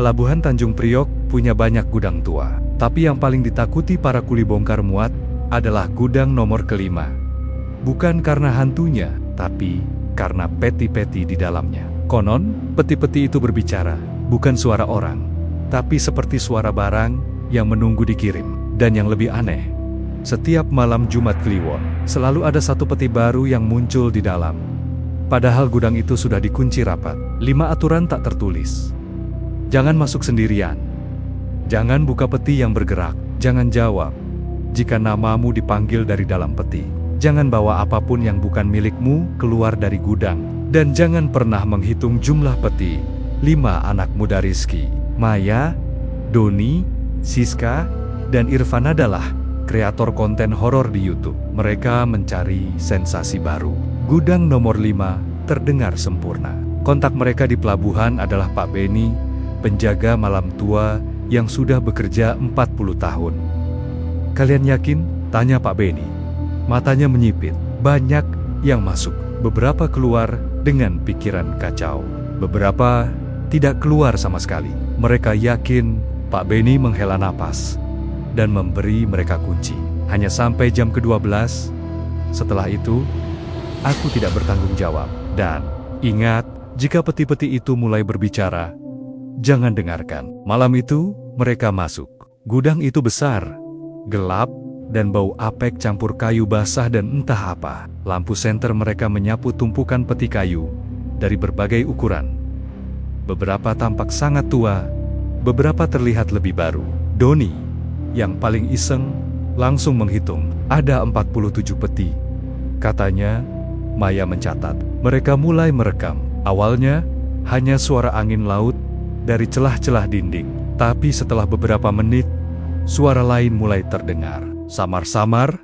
Pelabuhan Tanjung Priok punya banyak gudang tua. Tapi yang paling ditakuti para kuli bongkar muat adalah gudang nomor kelima. Bukan karena hantunya, tapi karena peti-peti di dalamnya. Konon, peti-peti itu berbicara, bukan suara orang, tapi seperti suara barang yang menunggu dikirim. Dan yang lebih aneh, setiap malam Jumat Kliwon, selalu ada satu peti baru yang muncul di dalam. Padahal gudang itu sudah dikunci rapat. 5 aturan tak tertulis. Jangan masuk sendirian. Jangan buka peti yang bergerak. Jangan jawab jika namamu dipanggil dari dalam peti. Jangan bawa apapun yang bukan milikmu keluar dari gudang. Dan jangan pernah menghitung jumlah peti. 5 anak muda Rizky, Maya, Doni, Siska, dan Irfan adalah kreator konten horor di YouTube. Mereka mencari sensasi baru. Gudang nomor 5 terdengar sempurna. Kontak mereka di pelabuhan adalah Pak Beni, penjaga malam tua yang sudah bekerja 40 tahun. Kalian yakin? Tanya Pak Beni. Matanya menyipit. Banyak yang masuk. Beberapa keluar dengan pikiran kacau. Beberapa tidak keluar sama sekali. Mereka yakin Pak Beni menghela napas dan memberi mereka kunci. Hanya sampai jam ke-12. Setelah itu, aku tidak bertanggung jawab. Dan ingat, jika peti-peti itu mulai berbicara, jangan dengarkan. Malam itu, mereka masuk. Gudang itu besar, gelap, dan bau apek campur kayu basah dan entah apa. Lampu senter mereka menyapu tumpukan peti kayu dari berbagai ukuran. Beberapa tampak sangat tua, beberapa terlihat lebih baru. Doni, yang paling iseng, langsung menghitung. Ada 47 peti. Katanya, Maya mencatat. Mereka mulai merekam. Awalnya, hanya suara angin laut dari celah-celah dinding. Tapi setelah beberapa menit, suara lain mulai terdengar. Samar-samar,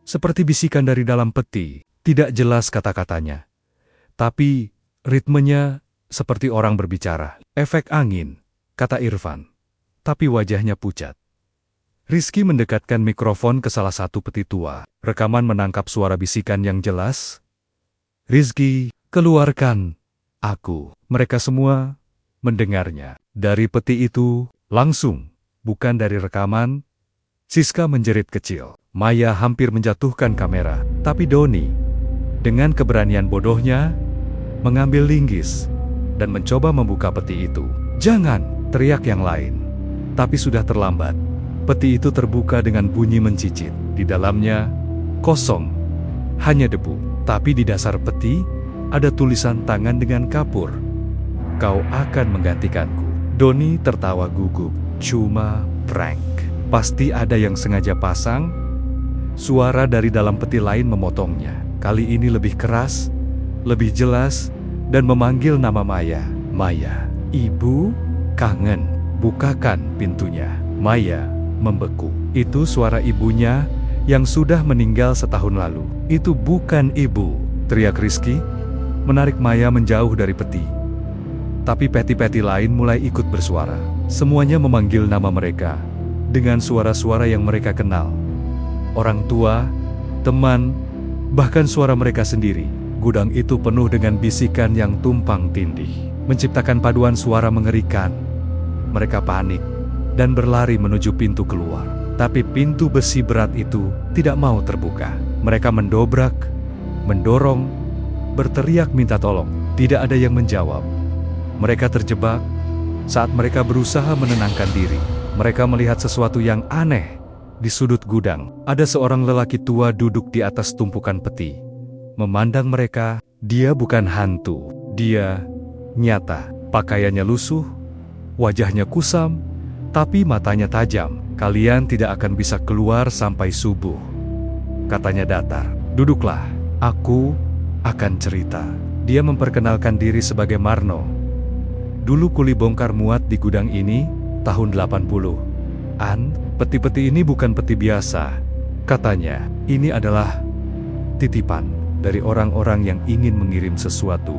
seperti bisikan dari dalam peti. Tidak jelas kata-katanya. Tapi, ritmenya seperti orang berbicara. Efek angin, kata Irfan. Tapi wajahnya pucat. Rizky mendekatkan mikrofon ke salah satu peti tua. Rekaman menangkap suara bisikan yang jelas. Rizky, keluarkan aku. Mereka semua mendengarnya. Dari peti itu, langsung, bukan dari rekaman. Siska menjerit kecil. Maya hampir menjatuhkan kamera. Tapi Doni, dengan keberanian bodohnya, mengambil linggis dan mencoba membuka peti itu. Jangan, teriak yang lain. Tapi sudah terlambat. Peti itu terbuka dengan bunyi mencicit. Di dalamnya, kosong. Hanya debu. Tapi di dasar peti, ada tulisan tangan dengan kapur. Kau akan menggantikanku. Doni tertawa gugup. Cuma prank. Pasti ada yang sengaja pasang. Suara dari dalam peti lain memotongnya. Kali ini lebih keras, lebih jelas, dan memanggil nama Maya. Maya, ibu, kangen. Bukakan pintunya. Maya membeku. Itu suara ibunya yang sudah meninggal setahun lalu. Itu bukan ibu, teriak Rizky, menarik Maya menjauh dari peti. Tapi peti-peti lain mulai ikut bersuara. Semuanya memanggil nama mereka, dengan suara-suara yang mereka kenal. Orang tua, teman, bahkan suara mereka sendiri. Gudang itu penuh dengan bisikan yang tumpang tindih, menciptakan paduan suara mengerikan. Mereka panik dan berlari menuju pintu keluar. Tapi pintu besi berat itu tidak mau terbuka. Mereka mendobrak, mendorong, berteriak minta tolong. Tidak ada yang menjawab. Mereka terjebak. Saat mereka berusaha menenangkan diri, mereka melihat sesuatu yang aneh. Di sudut gudang, ada seorang lelaki tua duduk di atas tumpukan peti. Memandang mereka, dia bukan hantu. Dia nyata. Pakaiannya lusuh, wajahnya kusam, tapi matanya tajam. Kalian tidak akan bisa keluar sampai subuh, katanya datar. Duduklah, aku akan cerita. Dia memperkenalkan diri sebagai Marno. Dulu kuli bongkar muat di gudang ini, tahun 80-an. Peti-peti ini bukan peti biasa, katanya. Ini adalah titipan dari orang-orang yang ingin mengirim sesuatu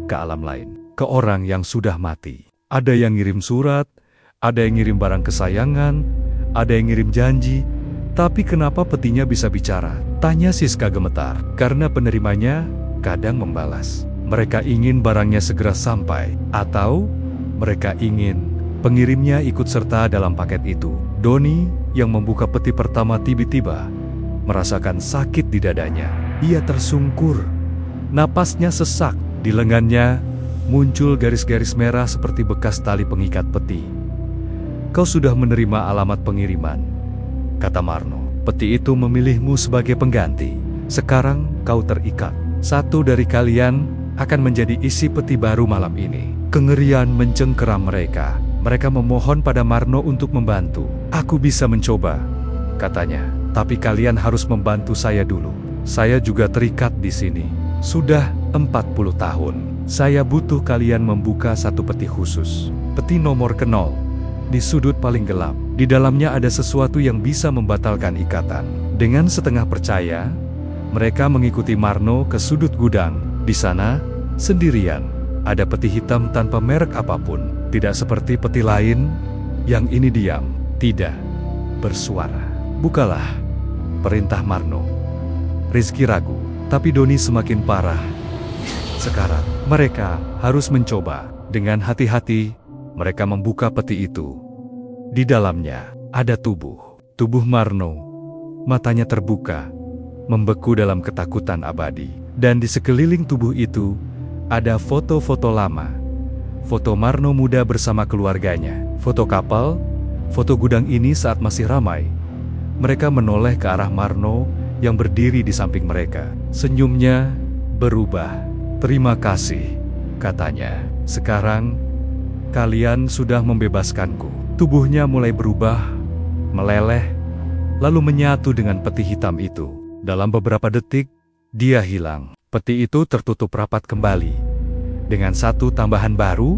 ke alam lain, ke orang yang sudah mati. Ada yang ngirim surat, ada yang ngirim barang kesayangan, ada yang ngirim janji. Tapi kenapa petinya bisa bicara? Tanya Siska gemetar. Karena penerimanya kadang membalas. Mereka ingin barangnya segera sampai, atau mereka ingin Pengirimnya ikut serta dalam paket itu. Doni yang membuka peti pertama tiba-tiba merasakan sakit di dadanya. Ia tersungkur. Napasnya sesak. Di lengannya muncul garis-garis merah seperti bekas tali pengikat peti. "Kau sudah menerima alamat pengiriman," kata Marno. "Peti itu memilihmu sebagai pengganti. Sekarang kau terikat. Satu dari kalian akan menjadi isi peti baru malam ini." Kengerian mencengkeram mereka. Mereka memohon pada Marno untuk membantu. "Aku bisa mencoba," katanya. "Tapi kalian harus membantu saya dulu. Saya juga terikat di sini. Sudah 40 tahun. Saya butuh kalian membuka satu peti khusus. Peti nomor ke-0. Di sudut paling gelap. Di dalamnya ada sesuatu yang bisa membatalkan ikatan." Dengan setengah percaya, mereka mengikuti Marno ke sudut gudang. Di sana, sendirian, ada peti hitam tanpa merek apapun. Tidak seperti peti lain, yang ini diam, tidak bersuara. "Bukalah," perintah Marno. Rizky ragu, tapi Doni semakin parah. Sekarang, mereka harus mencoba. Dengan hati-hati, mereka membuka peti itu. Di dalamnya, ada tubuh. Tubuh Marno. Matanya terbuka, membeku dalam ketakutan abadi. Dan di sekeliling tubuh itu, ada foto-foto lama. Foto Marno muda bersama keluarganya. Foto kapal, foto gudang ini saat masih ramai. Mereka menoleh ke arah Marno yang berdiri di samping mereka. Senyumnya berubah. "Terima kasih," katanya. "Sekarang, kalian sudah membebaskanku." Tubuhnya mulai berubah, meleleh, lalu menyatu dengan peti hitam itu. Dalam beberapa detik, dia hilang. Peti itu tertutup rapat kembali. Dengan satu tambahan baru,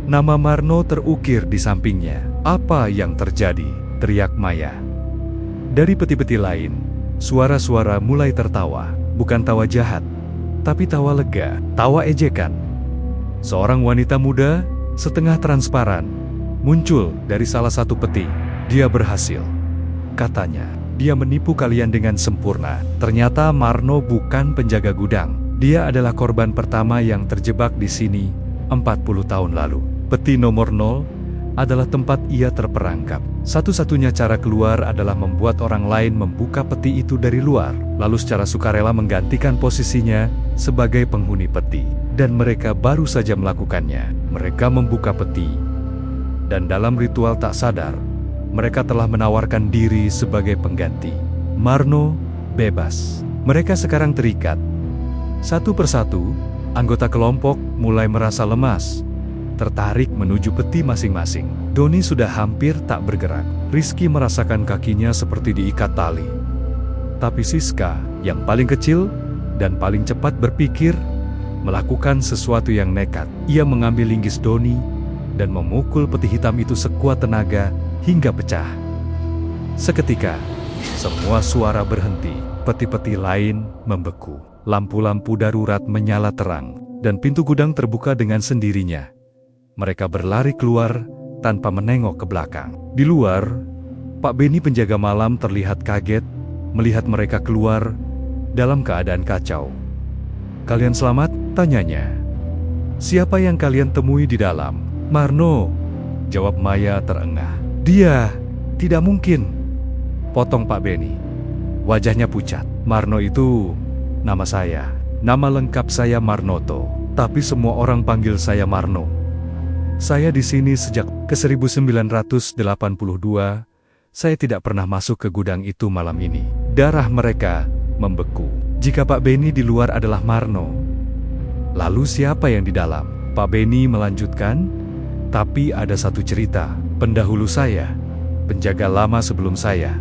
nama Marno terukir di sampingnya. "Apa yang terjadi?" teriak Maya. Dari peti-peti lain, suara-suara mulai tertawa. Bukan tawa jahat, tapi tawa lega, tawa ejekan. Seorang wanita muda, setengah transparan, muncul dari salah satu peti. "Dia berhasil," katanya. "Dia menipu kalian dengan sempurna." Ternyata Marno bukan penjaga gudang. Dia adalah korban pertama yang terjebak di sini 40 tahun lalu. Peti nomor 0 adalah tempat ia terperangkap. Satu-satunya cara keluar adalah membuat orang lain membuka peti itu dari luar, lalu secara sukarela menggantikan posisinya sebagai penghuni peti. Dan mereka baru saja melakukannya. Mereka membuka peti. Dan dalam ritual tak sadar, mereka telah menawarkan diri sebagai pengganti. Marno bebas. Mereka sekarang terikat. Satu persatu, anggota kelompok mulai merasa lemas, tertarik menuju peti masing-masing. Doni sudah hampir tak bergerak. Rizky merasakan kakinya seperti diikat tali. Tapi Siska, yang paling kecil dan paling cepat berpikir, melakukan sesuatu yang nekat. Ia mengambil linggis Doni dan memukul peti hitam itu sekuat tenaga hingga pecah. Seketika, semua suara berhenti. Peti-peti lain membeku. Lampu-lampu darurat menyala terang, dan pintu gudang terbuka dengan sendirinya. Mereka berlari keluar tanpa menengok ke belakang. Di luar, Pak Beni penjaga malam terlihat kaget melihat mereka keluar dalam keadaan kacau. "Kalian selamat?" tanyanya. "Siapa yang kalian temui di dalam?" "Marno," jawab Maya terengah. "Dia, tidak mungkin," potong Pak Beni. Wajahnya pucat. "Marno itu nama saya. Nama lengkap saya Marnoto, tapi semua orang panggil saya Marno. Saya di sini sejak ke 1982. Saya tidak pernah masuk ke gudang itu malam ini." Darah mereka membeku. Jika Pak Beni di luar adalah Marno, lalu siapa yang di dalam? Pak Beni melanjutkan, "Tapi ada satu cerita. Pendahulu saya, penjaga lama sebelum saya,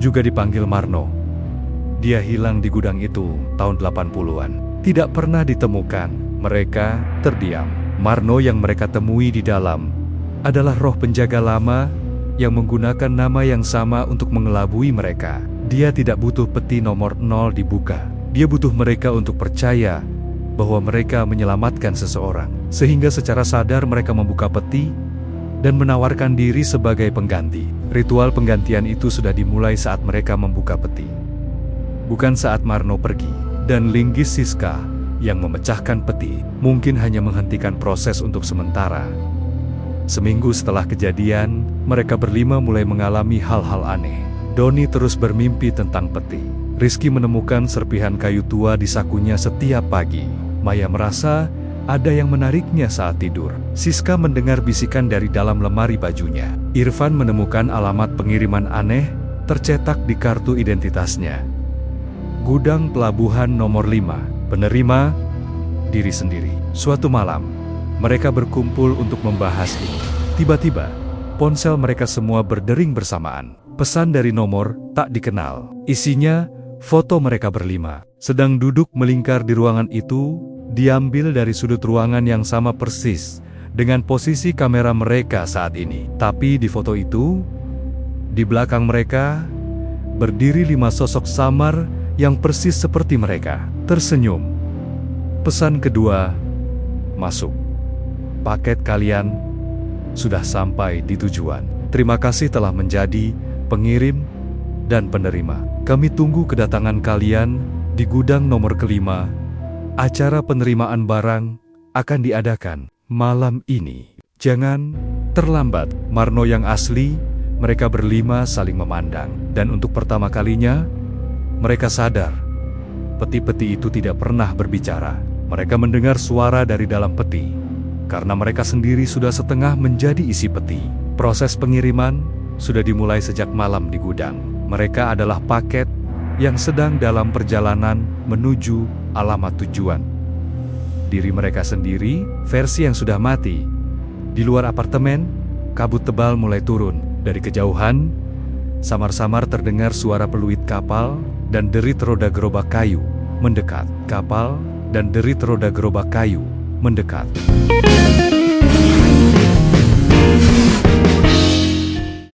juga dipanggil Marno. Dia hilang di gudang itu tahun 80-an. Tidak pernah ditemukan." Mereka terdiam. Marno yang mereka temui di dalam adalah roh penjaga lama yang menggunakan nama yang sama untuk mengelabui mereka. Dia tidak butuh peti nomor 0 dibuka. Dia butuh mereka untuk percaya bahwa mereka menyelamatkan seseorang. Sehingga secara sadar mereka membuka peti dan menawarkan diri sebagai pengganti. Ritual penggantian itu sudah dimulai saat mereka membuka peti, bukan saat Marno pergi. Dan linggis Siska yang memecahkan peti mungkin hanya menghentikan proses untuk sementara. Seminggu setelah kejadian, mereka berlima mulai mengalami hal-hal aneh. Doni terus bermimpi tentang peti. Rizky menemukan serpihan kayu tua di sakunya setiap pagi. Maya merasa ada yang menariknya saat tidur. Siska mendengar bisikan dari dalam lemari bajunya. Irfan menemukan alamat pengiriman aneh tercetak di kartu identitasnya. Gudang pelabuhan nomor 5. Penerima, diri sendiri. Suatu malam, mereka berkumpul untuk membahas ini. Tiba-tiba, ponsel mereka semua berdering bersamaan. Pesan dari nomor tak dikenal. Isinya, foto mereka berlima. Sedang duduk melingkar di ruangan itu, diambil dari sudut ruangan yang sama persis dengan posisi kamera mereka saat ini. Tapi di foto itu, di belakang mereka, berdiri 5 sosok samar yang persis seperti mereka. Tersenyum. Pesan kedua, masuk. Paket kalian sudah sampai di tujuan. Terima kasih telah menjadi pengirim dan penerima. Kami tunggu kedatangan kalian di gudang nomor 5. Acara penerimaan barang akan diadakan malam ini. Jangan terlambat. Marno yang asli, mereka berlima saling memandang. Dan untuk pertama kalinya, mereka sadar peti-peti itu tidak pernah berbicara. Mereka mendengar suara dari dalam peti, karena mereka sendiri sudah setengah menjadi isi peti. Proses pengiriman sudah dimulai sejak malam di gudang. Mereka adalah paket yang sedang dalam perjalanan menuju alamat tujuan. Diri mereka sendiri, versi yang sudah mati. Di luar apartemen, kabut tebal mulai turun. Dari kejauhan, samar-samar terdengar suara peluit kapal dan derit roda gerobak kayu mendekat. Kapal dan derit roda gerobak kayu mendekat.